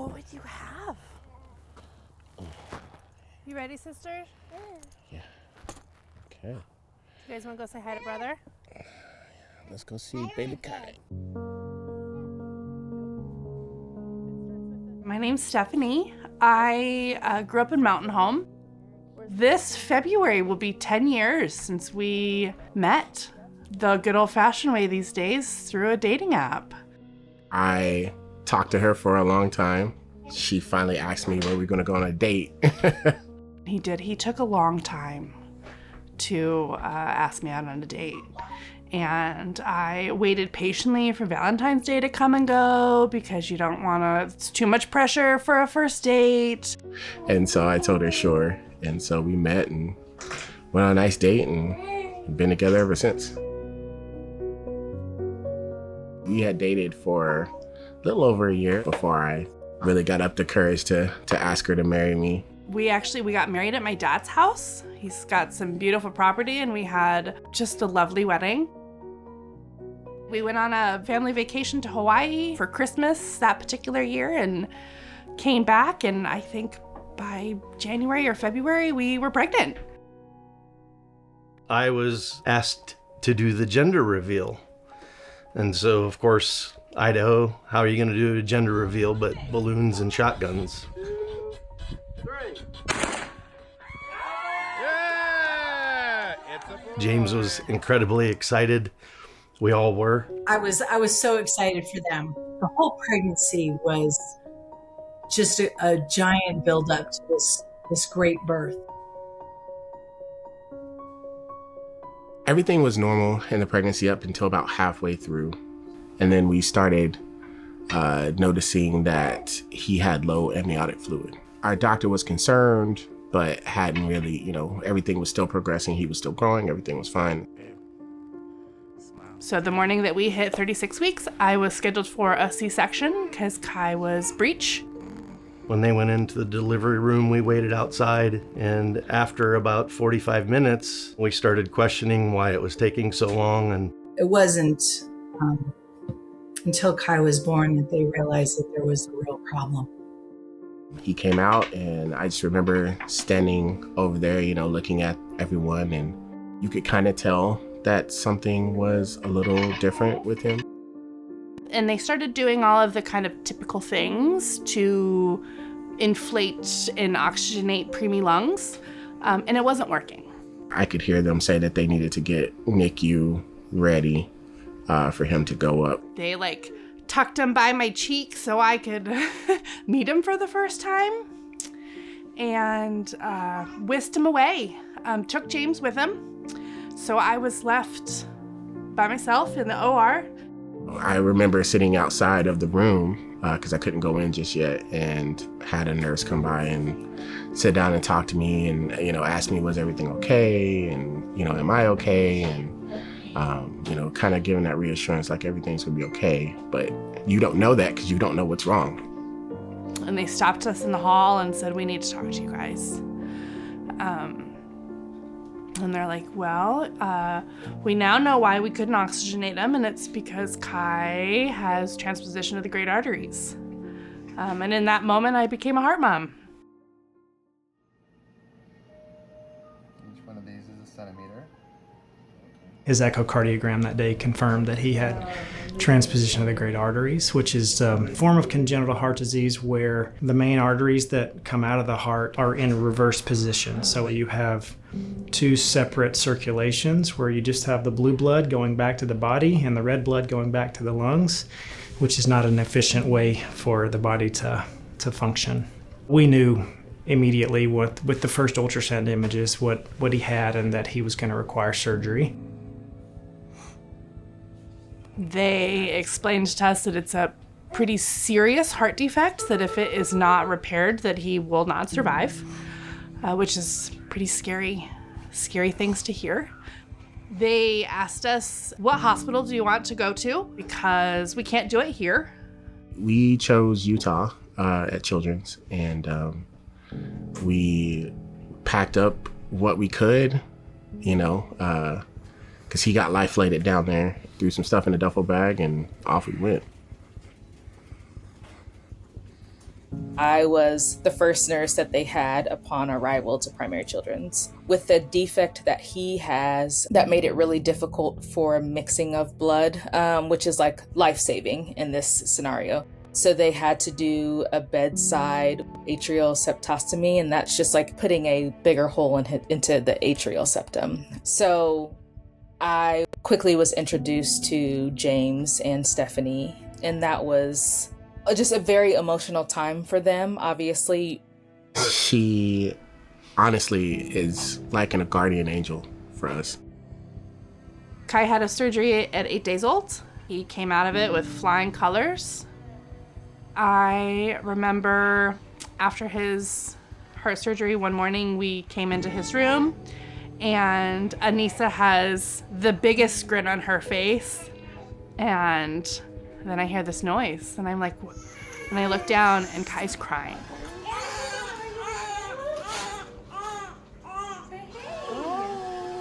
what would you have? You ready, sisters? Yeah. Okay. You guys want to go say hi to brother? Let's go see baby Kai. My name's Stephanie. I grew up in Mountain Home. This February will be 10 years since we met the good old-fashioned way these days through a dating app. I talked to her for a long time. She finally asked me, were we going to go on a date? He did. He took a long time to ask me out on a date. And I waited patiently for Valentine's Day to come and go because you don't want to, it's too much pressure for a first date. And so I told her sure. And so we met and went on a nice date and been together ever since. We had dated for a little over a year before I really got up the courage to ask her to marry me. We got married at my dad's house. He's got some beautiful property and we had just a lovely wedding. We went on a family vacation to Hawaii for Christmas that particular year and came back, and I think by January or February we were pregnant. I was asked to do the gender reveal. And so, of course, Idaho, how are you going to do a gender reveal but balloons and shotguns? James was incredibly excited. We all were. I was so excited for them. The whole pregnancy was just a giant buildup to this great birth. Everything was normal in the pregnancy up until about halfway through. And then we started noticing that he had low amniotic fluid. Our doctor was concerned, but hadn't really, everything was still progressing. He was still growing. Everything was fine. So the morning that we hit 36 weeks, I was scheduled for a C-section because Kai was breech. When they went into the delivery room, we waited outside, and after about 45 minutes, we started questioning why it was taking so long. And it wasn't until Kai was born that they realized that there was a real problem. He came out, and I just remember standing over there, looking at everyone, and you could kind of tell that something was a little different with him. And they started doing all of the kind of typical things to inflate and oxygenate preemie lungs, and it wasn't working. I could hear them say that they needed to get NICU ready for him to go up. They tucked him by my cheek so I could meet him for the first time and whisked him away. Took James with him. So I was left by myself in the OR. I remember sitting outside of the room because I couldn't go in just yet, and had a nurse come by and sit down and talk to me and, ask me, was everything okay? And, am I okay? And, kind of giving that reassurance like everything's gonna be okay. But you don't know that because you don't know what's wrong. And they stopped us in the hall and said, we need to talk to you guys. And they're like, well, we now know why we couldn't oxygenate him, and it's because Kai has transposition of the great arteries. And in that moment, I became a heart mom. Each one of these is a centimeter. His echocardiogram that day confirmed that he had transposition of the great arteries, which is a form of congenital heart disease where the main arteries that come out of the heart are in a reverse position. So you have two separate circulations where you just have the blue blood going back to the body and the red blood going back to the lungs, which is not an efficient way for the body to function. We knew immediately with the first ultrasound images what he had and that he was going to require surgery. They explained to us that it's a pretty serious heart defect, that if it is not repaired, that he will not survive, which is pretty scary things to hear. They asked us, what hospital do you want to go to? Because we can't do it here. We chose Utah at Children's, and we packed up what we could, because he got life flighted down there, threw some stuff in a duffel bag, and off we went. I was the first nurse that they had upon arrival to Primary Children's. With the defect that he has, that made it really difficult for mixing of blood, which is like life-saving in this scenario. So they had to do a bedside atrial septostomy, and that's just like putting a bigger hole into the atrial septum. So I quickly was introduced to James and Stephanie, and that was just a very emotional time for them, obviously. She honestly is like a guardian angel for us. Kai had a surgery at 8 days old. He came out of it with flying colors. I remember after his heart surgery one morning, we came into his room and Anissa has the biggest grin on her face. And then I hear this noise and I'm like, and I look down and Kai's crying.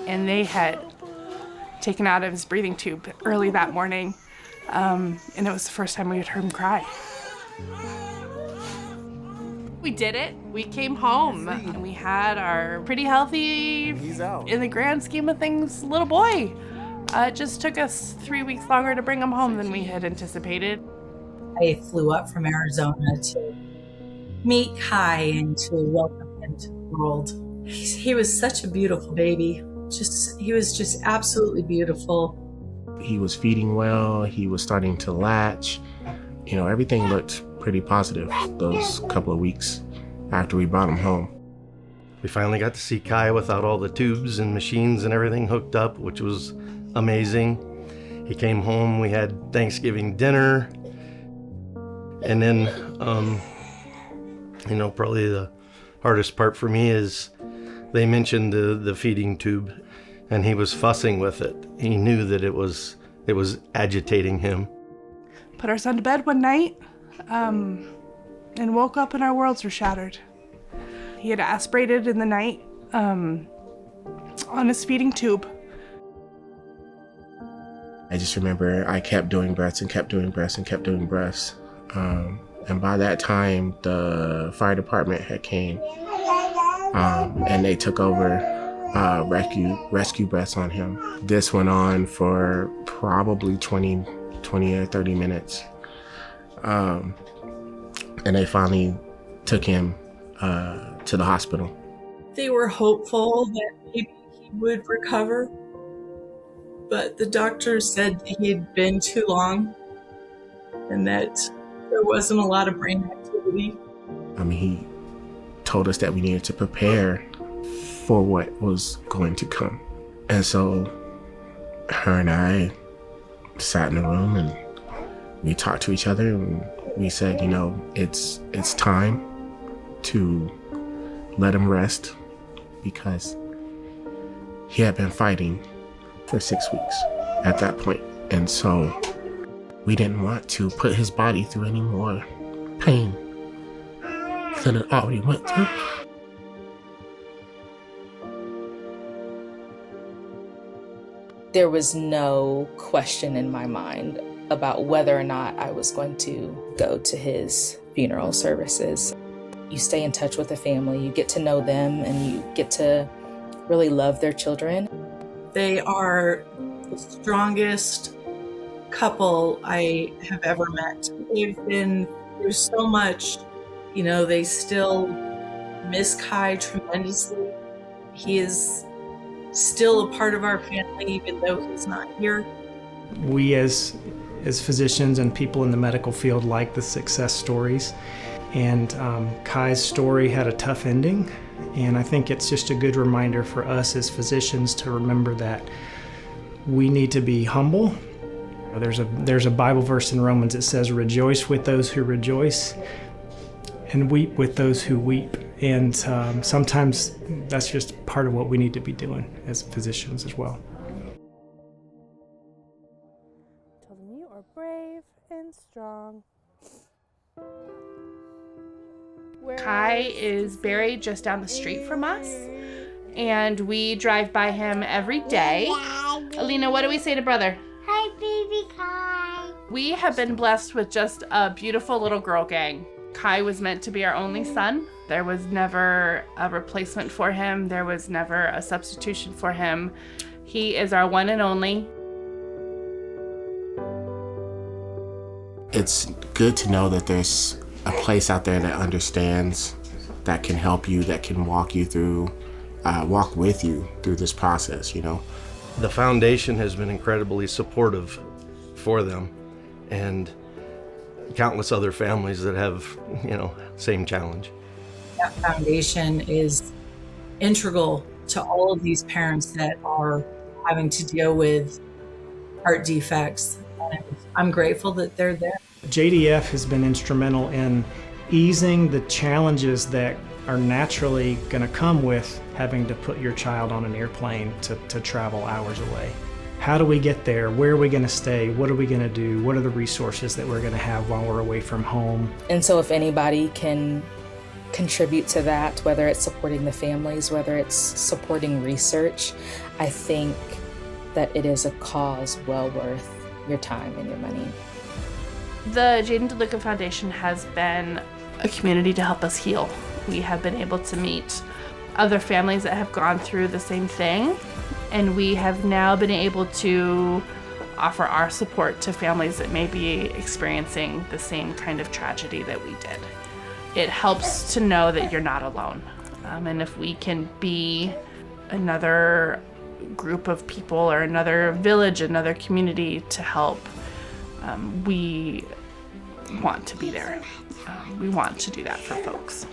And they had taken out of his breathing tube early that morning. And it was the first time we had heard him cry. We did it. We came home and we had our pretty healthy, in the grand scheme of things, little boy. It just took us 3 weeks longer to bring him home than we had anticipated. I flew up from Arizona to meet Kai and to welcome him to the world. He was such a beautiful baby. He was just absolutely beautiful. He was feeding well. He was starting to latch. Everything looked pretty positive those couple of weeks after we brought him home. We finally got to see Kai without all the tubes and machines and everything hooked up, which was amazing. He came home, we had Thanksgiving dinner, and then, probably the hardest part for me is they mentioned the feeding tube, and he was fussing with it. He knew that it was agitating him. Put our son to bed one night, and woke up and our worlds were shattered. He had aspirated in the night on his feeding tube. I just remember I kept doing breaths and kept doing breaths and kept doing breaths. And by that time, the fire department had came, and they took over rescue breaths on him. This went on for probably 20 or 30 minutes. And they finally took him to the hospital. They were hopeful that maybe he would recover, but the doctors said that he had been too long and that there wasn't a lot of brain activity. He told us that we needed to prepare for what was going to come. And so her and I sat in the room and we talked to each other and we said, it's time to let him rest because he had been fighting for 6 weeks at that point. And so we didn't want to put his body through any more pain than it already went through. There was no question in my mind about whether or not I was going to go to his funeral services. You stay in touch with the family, you get to know them, and you get to really love their children. They are the strongest couple I have ever met. They've been through so much. They still miss Kai tremendously. He is still a part of our family, even though he's not here. We as physicians and people in the medical field like the success stories. And Kai's story had a tough ending. And I think it's just a good reminder for us as physicians to remember that we need to be humble. There's a Bible verse in Romans that says, "Rejoice with those who rejoice and weep with those who weep." And sometimes that's just part of what we need to be doing as physicians as well. Tell them you are brave and strong. Kai is buried just down the street from us, and we drive by him every day. Alina, what do we say to brother? Hi, baby Kai. We have been blessed with just a beautiful little girl gang. Kai was meant to be our only son. There was never a replacement for him. There was never a substitution for him. He is our one and only. It's good to know that there's a place out there that understands, that can help you, that can walk you through, walk with you through this process, you know. The foundation has been incredibly supportive for them, and countless other families that have, same challenge. That foundation is integral to all of these parents that are having to deal with heart defects. And I'm grateful that they're there. JDF has been instrumental in easing the challenges that are naturally going to come with having to put your child on an airplane to travel hours away. How do we get there? Where are we going to stay? What are we going to do? What are the resources that we're going to have while we're away from home? And so if anybody can contribute to that, whether it's supporting the families, whether it's supporting research, I think that it is a cause well worth your time and your money. The Jane DeLuca Foundation has been a community to help us heal. We have been able to meet other families that have gone through the same thing, and we have now been able to offer our support to families that may be experiencing the same kind of tragedy that we did. It helps to know that you're not alone. And if we can be another group of people or another village, another community to help, we want to be there. We want to do that for folks.